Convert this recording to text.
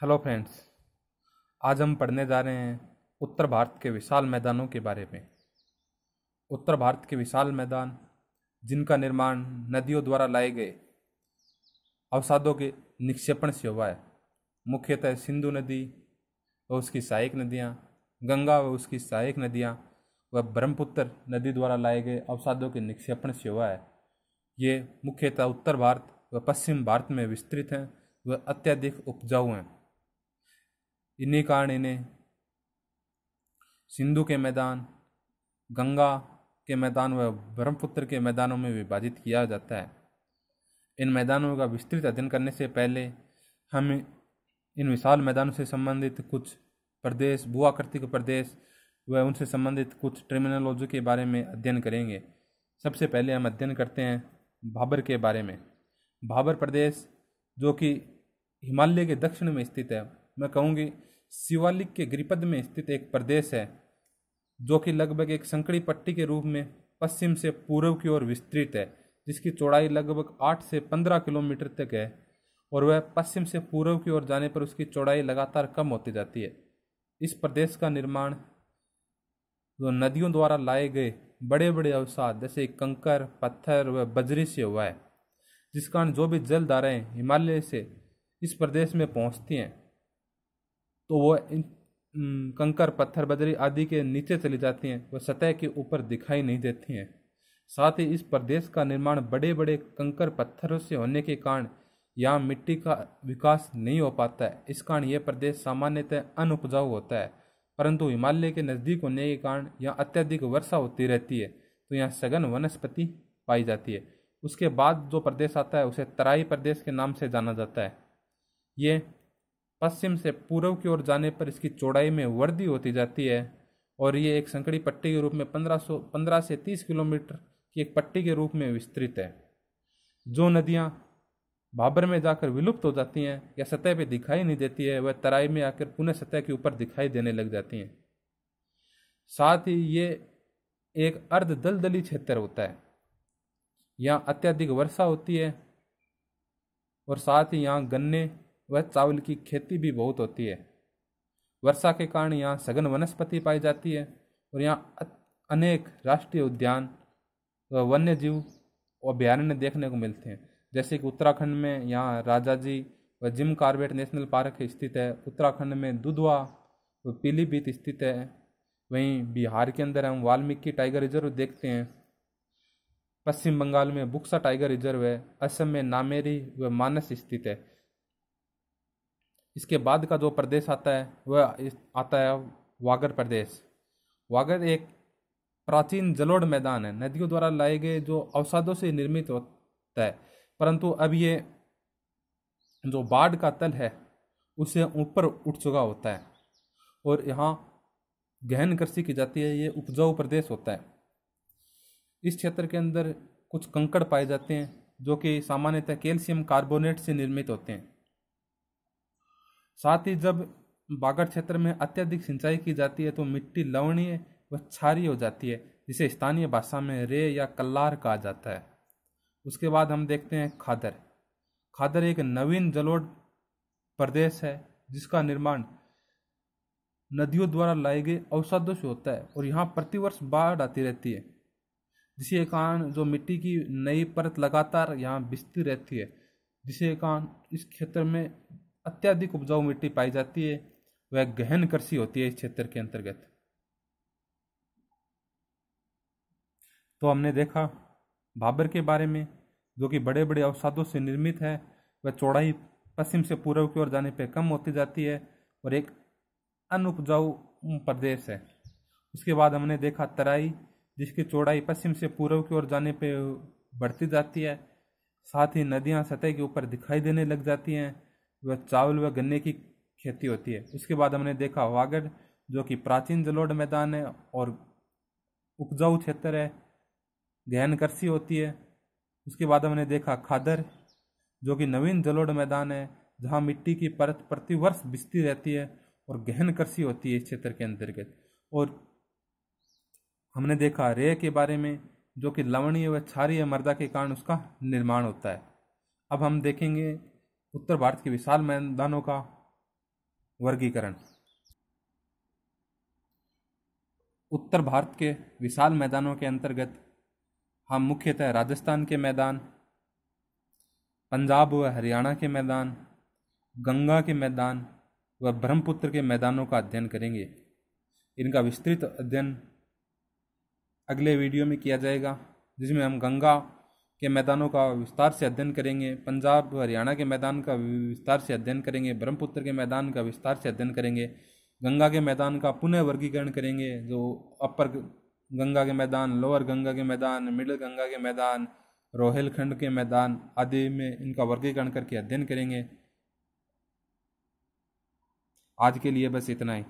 Hello friends. आज हम पढ़ने जा रहे हैं उत्तर भारत के विशाल मैदानों के बारे में। उत्तर भारत के विशाल मैदान जिनका निर्माण नदियों द्वारा लाए गए अवसादों के निक्षेपण से हुआ है, मुख्यतः सिंधु नदी व उसकी सहायक नदियाँ, गंगा व उसकी सहायक नदियाँ व ब्रह्मपुत्र नदी द्वारा लाए गए अवसादों के निक्षेपण से हुआ है। ये मुख्यतः उत्तर भारत व पश्चिम भारत में विस्तृत हैं व अत्यधिक उपजाऊ हैं। इन्हीं कारण इन्हें सिंधु के मैदान, गंगा के मैदान व ब्रह्मपुत्र के मैदानों में विभाजित किया जाता है। इन मैदानों का विस्तृत अध्ययन करने से पहले हम इन विशाल मैदानों से संबंधित कुछ प्रदेश, भूआकृतिक प्रदेश व उनसे संबंधित कुछ टर्मिनोलॉजी के बारे में अध्ययन करेंगे। सबसे पहले हम अध्ययन करते हैं भाबर के बारे में। भाबर प्रदेश जो कि हिमालय के दक्षिण में स्थित है, मैं कहूँगी शिवालिक के गिरिपद में स्थित एक प्रदेश है, जो कि लगभग एक संकरी पट्टी के रूप में पश्चिम से पूर्व की ओर विस्तृत है, जिसकी चौड़ाई लगभग 8 से 15 किलोमीटर तक है और वह पश्चिम से पूर्व की ओर जाने पर उसकी चौड़ाई लगातार कम होती जाती है। इस प्रदेश का निर्माण जो नदियों द्वारा लाए गए बड़े बड़े अवसाद जैसे कंकर, पत्थर व बजरी से हुआ है, जिस कारण जो भी जल धाराएं हिमालय से इस प्रदेश में पहुंचती हैं तो वो इन कंकर, पत्थर, बजरी आदि के नीचे चली जाती हैं, वह सतह के ऊपर दिखाई नहीं देती हैं। साथ ही इस प्रदेश का निर्माण बड़े बड़े कंकर पत्थरों से होने के कारण यहाँ मिट्टी का विकास नहीं हो पाता है। इस कारण यह प्रदेश सामान्यतः अनउपजाऊ होता है, परंतु हिमालय के नज़दीक होने के कारण यहाँ अत्यधिक वर्षा होती रहती है, तो यहाँ सघन वनस्पति पाई जाती है। उसके बाद जो प्रदेश आता है उसे तराई प्रदेश के नाम से जाना जाता है। ये पश्चिम से पूर्व की ओर जाने पर इसकी चौड़ाई में वृद्धि होती जाती है और ये एक संकरी पट्टी के रूप में 15 से 30 किलोमीटर की एक पट्टी के रूप में विस्तृत है। जो नदियाँ भाबर में जाकर विलुप्त हो जाती हैं या सतह पे दिखाई नहीं देती है, वह तराई में आकर पुनः सतह के ऊपर दिखाई देने लग जाती हैं। साथ ही ये एक अर्ध दलदली क्षेत्र होता है, यहाँ अत्यधिक वर्षा होती है और साथ ही यहाँ गन्ने व चावल की खेती भी बहुत होती है। वर्षा के कारण यहाँ सघन वनस्पति पाई जाती है और यहाँ अनेक राष्ट्रीय उद्यान व वन्य जीव अभ्यारण्य देखने को मिलते हैं, जैसे कि उत्तराखंड में यहाँ राजाजी व जिम कॉर्बेट नेशनल पार्क स्थित है। उत्तराखंड में दुधवा व पीलीभीत स्थित है। वहीं बिहार के अंदर हम वाल्मीकि टाइगर रिजर्व देखते हैं। पश्चिम बंगाल में बुक्सा टाइगर रिजर्व है। असम में नामेरी व मानस स्थित है। इसके बाद का जो प्रदेश आता है वह आता है वागड़ प्रदेश। वागड़ एक प्राचीन जलोढ़ मैदान है, नदियों द्वारा लाए गए जो अवसादों से निर्मित होता है, परंतु अब ये जो बाढ़ का तल है उससे ऊपर उठ चुका होता है और यहाँ गहन कृषि की जाती है। ये उपजाऊ प्रदेश होता है। इस क्षेत्र के अंदर कुछ कंकड़ पाए जाते हैं जो कि सामान्यतः कैल्शियम कार्बोनेट से निर्मित होते हैं। साथ ही जब बागड़ क्षेत्र में अत्यधिक सिंचाई की जाती है तो मिट्टी लवणीय व क्षारीय हो जाती है, जिसे स्थानीय भाषा में रे या कल्लार कहा जाता है। उसके बाद हम देखते हैं खादर। खादर एक नवीन जलोढ़ प्रदेश है जिसका निर्माण नदियों द्वारा लाए गए अवसादों से होता है और यहाँ प्रतिवर्ष बाढ़ आती रहती है, जिसके कारण जो मिट्टी की नई परत लगातार यहाँ बिछती रहती है, जिसके कारण इस क्षेत्र में अत्यधिक उपजाऊ मिट्टी पाई जाती है। वह गहन कृषि होती है इस क्षेत्र के अंतर्गत। तो हमने देखा भाबर के बारे में, जो कि बड़े बड़े अवसादों से निर्मित है। वह चौड़ाई पश्चिम से पूर्व की ओर जाने पर कम होती जाती है और एक अनुपजाऊ प्रदेश है। उसके बाद हमने देखा तराई, जिसकी चौड़ाई पश्चिम से पूर्व की ओर जाने पर बढ़ती जाती है। साथ ही नदियां सतह के ऊपर दिखाई देने लग जाती हैं। वह चावल व गन्ने की खेती होती है। उसके बाद हमने देखा वागड़, जो कि प्राचीन जलोढ़ मैदान है और उपजाऊ क्षेत्र है, गहन कृषि होती है। उसके बाद हमने देखा खादर, जो कि नवीन जलोढ़ मैदान है जहां मिट्टी की परत प्रतिवर्ष बिछती रहती है और गहन कृषि होती है इस क्षेत्र के अंतर्गत। और हमने देखा रे के बारे में, जो कि लवणीय व क्षारीय मृदा के कारण उसका निर्माण होता है। अब हम देखेंगे उत्तर भारत के विशाल मैदानों का वर्गीकरण। उत्तर भारत के विशाल मैदानों के अंतर्गत हम मुख्यतः राजस्थान के मैदान, पंजाब व हरियाणा के मैदान, गंगा के मैदान व ब्रह्मपुत्र के मैदानों का अध्ययन करेंगे। इनका विस्तृत अध्ययन अगले वीडियो में किया जाएगा, जिसमें हम गंगा के मैदानों का विस्तार से अध्ययन करेंगे, पंजाब व हरियाणा के मैदान का विस्तार से अध्ययन करेंगे, ब्रह्मपुत्र के मैदान का विस्तार से अध्ययन करेंगे, गंगा के मैदान का पुनः वर्गीकरण करेंगे, जो अपर गंगा के मैदान, लोअर गंगा के मैदान, मिडिल गंगा के मैदान, रोहिलखंड के मैदान आदि में इनका वर्गीकरण करके अध्ययन करेंगे। आज के लिए बस इतना ही।